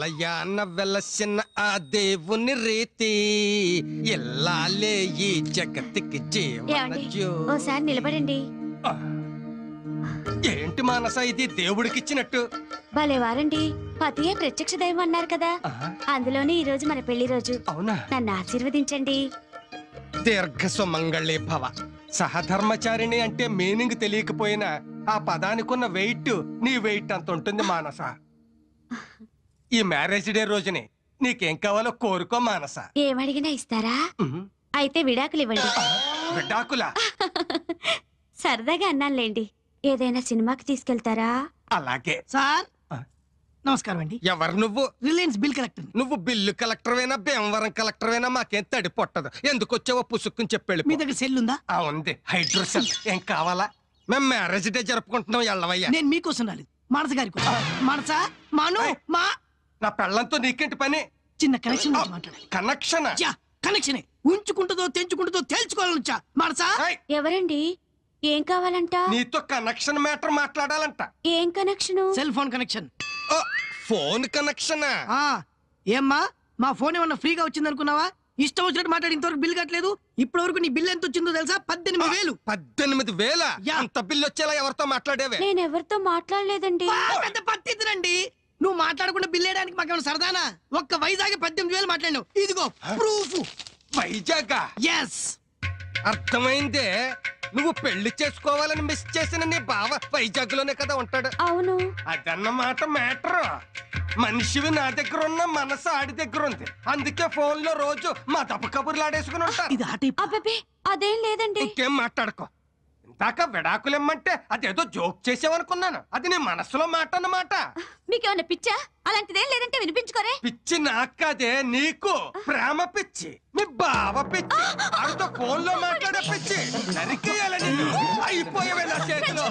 ఎలాయాన వెలసిన ఆ దేవుని రీతి ఎల్లాలే ఈ జగత్తుకి ఓసారి నిలబడండి. ఏంటి మానస ఇది దేవుడికిచ్చినట్టు? భలేవారండి, పతియే ప్రత్యక్ష దైవం అన్నారు కదా, అందులోనే ఈ రోజు మన పెళ్లి రోజు. అవునా? నన్ను ఆశీర్వదించండి. దీర్ఘ సుమంగళి భవ. సహధర్మచారిణి అంటే మీనింగ్ తెలియకపోయినా ఆ పదానికున్న వెయిట్ నీ వెయిట్ అంత ఉంటుంది మానస. ఈ మ్యారేజ్ డే రోజుని నీకేం కావాలో కోరుకో మానస. ఏమడిగినా ఇస్తారా? అయితే విడాకులు ఇవ్వండి. విడాకులా? సరదాగా అన్నానులేండి. ఏదైనా సినిమాకి తీసుకెళ్తారా? అలాగే సార్. నమస్కారం అండి. ఎవరు నువ్వు? Reliance bill collector. నువ్వు బిల్లు కలెక్టర్వేనా భీమవరం కలెక్టర్వేనా మాకేం తడి పొట్టదు. ఎందుకు వచ్చావో పుసుక్కుని చెప్పాడు. మీ దగ్గర సెల్ ఉందా? ఉంది, హైడ్రోసెల్. ఏం కావాలా? మేము మ్యారేజ్ డే జరుపుకుంటున్నాం. ఎల్లవయ్యా. నేను మీకోసం రాలేదు, మనస గారి కోసం. మనస మాను మా నా పెళ్ళంతో నీకేంటి పని? చిన్న కనెక్షన్ మాట్లాడాలి. కనెక్షన్? కనెక్షనే. ఉంచుకుంటుందో తెంచుకుంటుందో తెలుసుకోవాలనుచా. మనస ఎవరండి? ఏం కావాలంట? నీతో కనెక్షన్ మ్యాటర్ మాట్లాడాలంట. ఏం connection? Cell phone connection. Phone connection? ఏమ్మా, మా ఫోన్ ఏమన్నా ఫ్రీగా వచ్చింది అనుకున్నావా? ఇష్టం వచ్చినట్టు మాట్లాడి ఇంతవరకు బిల్ కట్టలేదు. ఇప్పటి వరకు నీ బిల్ ఎంత వచ్చిందో తెలుసా? 18,000. 18,000? అంత బిల్లు వచ్చేలా ఎవరితో మాట్లాడేవే? నేను ఎవరితో మాట్లాడలేదండి. పెద్ద పత్తిద్దురండి. నువ్వు మాట్లాడకుండా బిల్ వేయడానికి మాకేమైనా సరదానా? ఒక్క వైజాగ్ 18,000 మాట్లాడినావు. ఇదిగో ప్రూఫ్. వైజాగ్? ఎస్. అర్థమైందే. నువ్వు పెళ్లి చేసుకోవాలని మిస్ చేసిన నీ బావ వైజాగ్ లోనే కదా ఉంటాడు. అవును. అదన్నమాట మ్యాటర్. మనిషివి నా దగ్గర ఉన్న, మనసు ఆడి దగ్గర ఉంది. అందుకే ఫోన్ లో రోజు మా దప్ప కబుర్లు ఆడేసుకుని ఉంటారు. అదేం లేదండి. ఇంకేం మాట్లాడుకో. ఇందాక విడాకులిమ్మంటే అదేదో జోక్ చేసావనుకున్నాను. అది నీ మనసులో మాట అన్నమాట. మీకేమన్నా పిచ్చా? అలాంటిదేం లేదంటే వినిపించుకోరే. పిచ్చి నాకు కాదే, నీకు. ప్రేమ పిచ్చి. మీ బావ పిచ్చి. ఆడితో ఫోన్ లో మాట్లాడే పిచ్చి. నరికేయాలని అయిపోయేవే నా చేతిలో.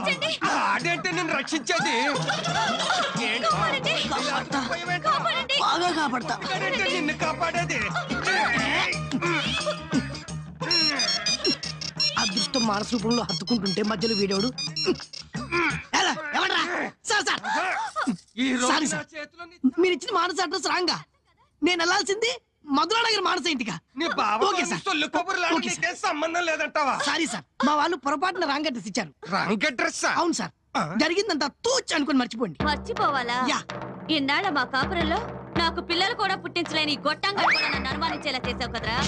ఆడేంటి నిన్ను రక్షించేది? బాగా కాపాడతా. నిన్ను కాపాడేది. అదృష్టం మానస రూపంలో హత్తుకుంటుంటే మధ్యలో వీడోడు. మీరు ఇచ్చిన మానస అడ్రస్ రాంగా. నేను వెళ్ళాల్సింది మధురా నగర్ మానస ఇంటికా? సంబంధం లేదంటావా? సారీ సార్, మా వాళ్ళు పొరపాటున రాంగ్ అడ్రస్ ఇచ్చారు. Wrong address? అవును సార్. జరిగిందంతా తూచ్ అనుకుని మర్చిపోండి. మర్చిపోవాలా? ఇన్నాళ్ళ మా కాపురంలో నాకు పిల్లలు కూడా పుట్టించలేని గొట్టంగా కూడా నన్ను అనుమానించేలా చేసావు కదరా.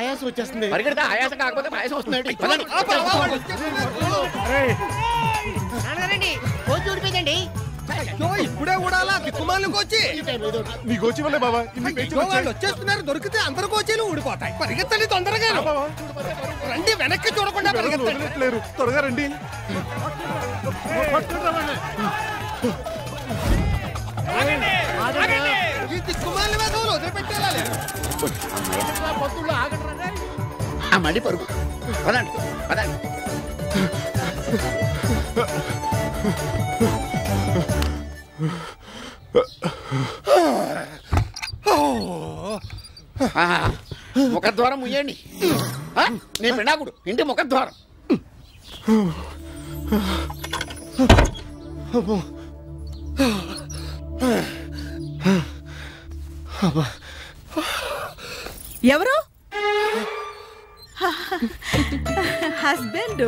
ఆయాసం వచ్చేస్తుంది. పరిగెడతా, ఆయాసం కాకపోతే పాయసం వస్తుంది. ఊడిపోయిందండి. ఇప్పుడే ఊడాలా? దిక్కుమాలను కోచి. నీ కోచి వల్లే బాబా వాళ్ళు వచ్చేస్తున్నారు. దొరికితే అందరు కోచీలు ఊడిపోతాయి. పరిగెత్తండి తొందరగా. రండి, వెనక్కి చూడకుండా పరిగెత్తలేరు. త్వరగా రండి. ఈ దిక్కుమాల వేదవులు వదిలిపెట్టేయాలి. మళ్ళీ పరుగు. పదండి పదండి. ముఖద్వారం ముయ్యండి. నీ పిడాకుడు ఇంటి ముఖద్వారం. ఎవరు? హస్బెండ్.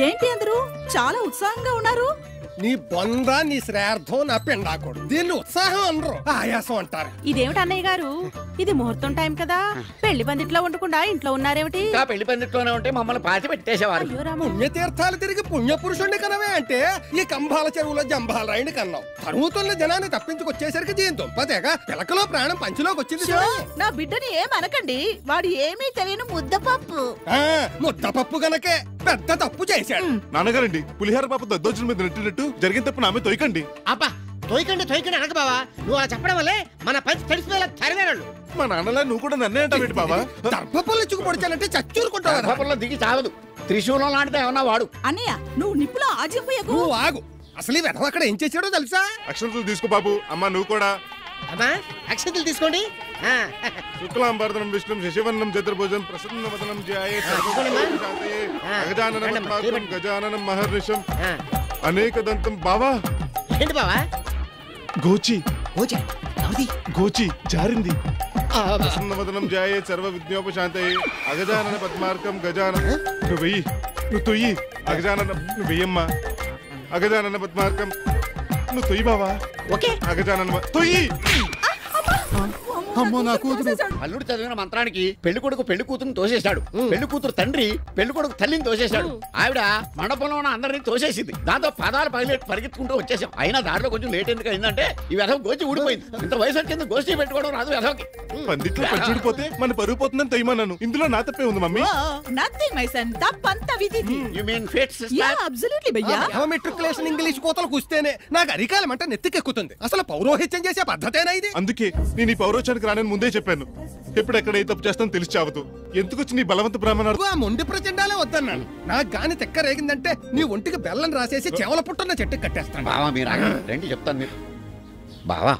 ఏంటి అందరూ చాలా ఉత్సాహంగా ఉన్నారు? నీ బొంద, నీ శ్రార్థం, నా పిండాకుడు. దీన్ని ఉత్సాహం అనరు, ఆయాసం అంటారు. ఇదేమిటి అన్నయ్య గారు, ఇది ముహూర్తం టైం కదా, పెళ్లి పందిట్లో ఉండకుండా ఇంట్లో ఉన్నారేమిటి? పెళ్లి పందిట్లోనే ఉంటే మమ్మల్ని పాతి పెట్టేసేవారు. పుణ్యతీర్థాలు తిరిగి పుణ్యపురుషుణ్ణి కనవే అంటే ఈ కంభాల చెరువులో జంభాల రాయిని కన్నావు. తరుగుతున్న జనాన్ని తప్పించుకొచ్చేసరికి దీని దుంపదేగా పిలకలో ప్రాణం పంచులోకి వచ్చింది. నా బిడ్డని ఏమనకండి, వాడు ఏమీ తెలియని ముద్దపప్పు. ముద్దపప్పు గనకే పెద్ద తప్పు చేశాడు. నాన్నగారండి, పులిహార పాప దద్దోజనం మీద నెట్టినట్టు జరిగిన తప్పు నామే తొయకండి. అబ్బా, తోయకండి అనక బావా. నువ్వు అలా చెప్పడం వల్లే మన పంచి తడిసిపోయేలా తరివేరాళ్ళు. మా నాన్నలా నువ్వు కూడా నన్నే అంటావు బాబా? దర్భపల్లి చుక్కుపొడిచానంటే చచ్చూరుకుంటావు. గర్భపుల్లో దిగి చావదు. త్రిశూలం లాంటిదే ఏమన్నా వాడు. అన్నయ్య నువ్వు నిప్పులో ఆజిపోయకు. నువ్వు ఆగు. అసలు ఈ వెధవ అక్కడ ఏం చేశాడో తెలుసా? అక్షంతలు తీసుకో బాబు. అమ్మా నువ్వు కూడా. అమ్మా అక్షంతలు తీసుకోండి. శుక్లాంబరదనం విష్ణుం శశివర్ణం చతుర్భుజం ప్రసన్నవదనం ధ్యాయే సర్వభూతశాంతయే అగజాననం పద్మార్కం గజాననం మహర్నిశం అనేకదంతం. బావా ఏంటి బావా? గోచి ఓచా ఎవరిది? గోచి జారింది. ప్రసన్నవదనం ధ్యాయే సర్వ విజ్ఞోపశాంతయే అగజానన పద్మార్కం గజానన. నువ్వు వెయ్యి, నువ్వు తొయ్యి. అగజాననం నువ్వు వెయ్యమ్మా. అగజానన పద్మార్కం నువ్వు తొయ్యి బావా. ఓకే అగజానన తొయ్యి. అమ్మో నా కూతురు. అల్లుడు చదివిన మంత్రానికి పెళ్లి కొడుకు పెళ్లి కూతురుని తోసేశాడు. పెళ్లి కూతురు తండ్రి పెళ్లి కొడుకు తల్లిని తోసేశాడు. ఆవిడ మండపంలో ఉన్న అందరినీ తోసేసింది. దాంతో పదాలు పరిగెత్తుకుంటూ వచ్చేసాం. అయినా దారిలో కొంచెం లేట్ ఎందుకు అయిందంటే ఈ వెధవ గోచి ఊడిపోయింది. ఇంత వయసు వచ్చింది గోష్ఠి పెట్టుకోవడం రాదు వెధవకి. పందిట్లో పంచుడిపోతే మన పరుగు పోతుందని తొయ్యమన్నాను. ఇందులో నా తప్పే ఉంది మమ్మీ. నథింగ్ మై సన్, తప్పంతా విధిది. యు మీన్ ఫేట్ యా సిస్టర్? అబ్సల్యూట్లీ భయ్యా. మెట్రికులేషన్ ఇంగ్లీష్ కోతలు కూస్తేనే నాకు అరికాలమంట నెత్తికెక్కుతుంది. అసలు పౌరోహిత్యం చేసే పద్ధతేనా ఇది? అందుకే నేను ఈ పౌరోచానికి రానని ముందే చెప్పాను. ఎప్పుడు ఎక్కడ ఏ తప్పు చేస్తాను తెలిసి చావదు. ఎందుకు వచ్చి నీ బలవంత బ్రాహ్మణాలు? ఆ మొండి ప్రచండాలే వద్దన్నాను. నాకు గాని తెక్క రేగిందంటే నీ ఒంటికి బెల్లం రాసేసి చెవల పుట్టున్న చెట్టుకి కట్టేస్తాను. బావా మీరు రండి చెప్తాను. మీరు బావా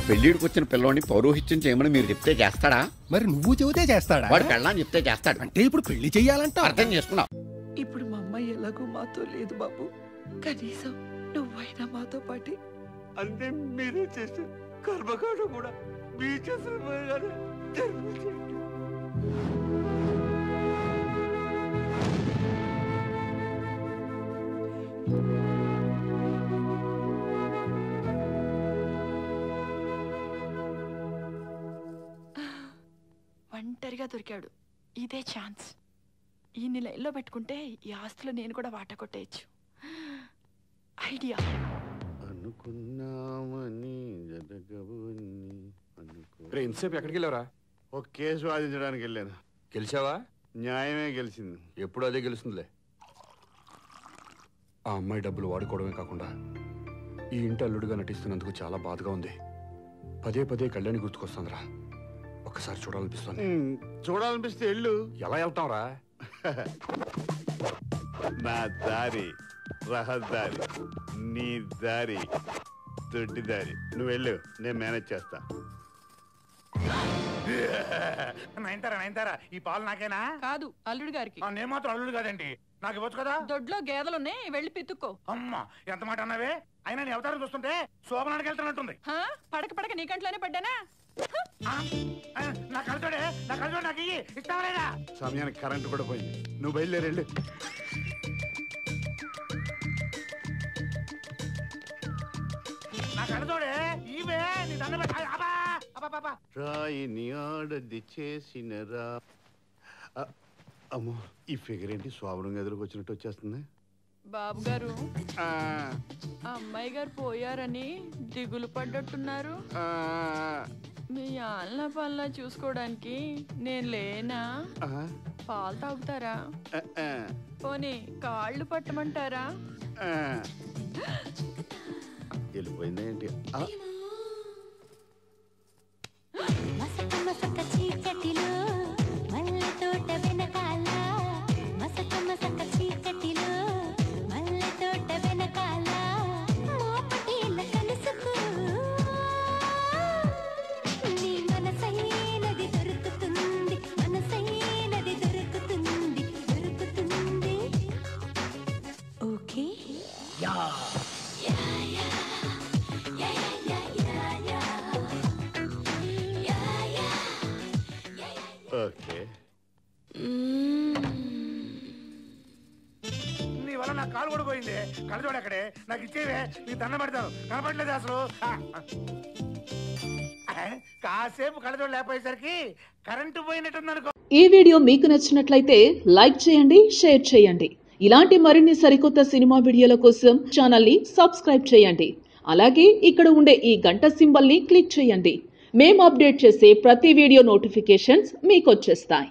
పెళ్లిడికి వచ్చిన పిల్లోని పౌరోహిత్యం చేయమని మీరు చెప్తే చేస్తాడా? మరి నువ్వు చెబితే చేస్తాడా? వాడు పెళ్ళని చెప్తే చేస్తాడు. అంటే ఇప్పుడు పెళ్లి చెయ్యాలంట. అర్థం చేసుకున్నావు? ఇప్పుడు మా అమ్మాయి ఎలాగో మాతో లేదు బాబు. కనీసం నువ్వైనా మాతో పాటి. అంటే మీరే చేసే కర్మకాండ కూడా మీ చేసిన ఒంటరిగా దొరికాడు. ఇదే ఛాన్స్. ఈ లైన్లో పెట్టుకుంటే ఈ ఆస్తులు నేను కూడా వాటా కొట్టేయచ్చు. ఐడియా. ఇంతసేపు ఎక్కడికి వెళ్ళారా? ఒక కేసు వాదించడానికి వెళ్ళాను. గెలిచావా? న్యాయమే గెలిచింది. ఎప్పుడు అదే గెలుస్తుందిలే. ఆ అమ్మాయి డబ్బులు వాడుకోవడమే కాకుండా ఈ ఇంటి అల్లుడుగా నటిస్తున్నందుకు చాలా బాధగా ఉంది. పదే పదే కళ్యాణి గుర్తుకొస్తుందిరా. ఒక్కసారి చూడాలనిపిస్తుంది. చూడాలనిపిస్తే వెళ్ళు. ఎలా వెళ్తాంరా? నా దారి రహదారి, నీ దారి దొడ్డి దారి. నువ్వు వెళ్ళు, నేను మేనేజ్ చేస్తా. నైన్తారా ఈ పాలు నాకేనా? కాదు, అల్లుడు గారికి. నేను మాత్రం అల్లుడు కాదండి, నాకు ఇవ్వచ్చు కదా. దొడ్లో గేదెలున్నాయి, వెళ్ళి పితుక్కో. అమ్మా ఎంత మాట అన్నావే. అయినా నీ అవతారం చూస్తుంటే శోభనానికి వెళ్తున్నట్టుంది. పడక పడక నీ కంట్లోనే పడ్డానా? నా కలుచోడే నాకు ఇయ్యి. ఇస్తావా లేదా? సమయానికి కరెంటు కూడా పోయింది. నువ్వు బయలుదేరెళ్ళు. నా కలుచోడే ఇవే నీ దండ రాయిని ఆడది చేసిన రా. అమ్మో ఈ ఫిగర్ ఏంటి శోభనంగా ఎదురుకొచ్చినట్టు వచ్చేస్తుంది. బాబు గారు, అమ్మాయి గారు పోయారని దిగులు పడ్డట్టున్నారు. మీ ఆళ్ళ పళ్ళ చూసుకోవడానికి నేను లేనా? పాలు తాగుతారా? పోనీ కాళ్ళు పట్టమంటారా? వెళ్ళిపోయిందా ఏంటి? ఓకే. నీ వల్ల నా కాలు కూడా పోయింది. కళ్ళజోడు అక్కడే, నాకు ఇచ్చేవే. నీ దండ పెడతాను. కనపడలేదు అసలు. కాసేపు కళ్ళజోడు లేకపోయేసరికి కరెంటు పోయినట్టుందనుకో. ఈ వీడియో మీకు నచ్చినట్లయితే లైక్ చేయండి, షేర్ చేయండి. ఇలాంటి మరిన్ని సరికొత్త సినిమా వీడియోల కోసం ఛానల్ ని సబ్స్క్రైబ్ చేయండి. అలాగే ఇక్కడ ఉండే ఈ గంట సింబల్ ని క్లిక్ చేయండి. మేము అప్డేట్ చేసే ప్రతి వీడియో నోటిఫికేషన్స్ మీకు వచ్చేస్తాయి.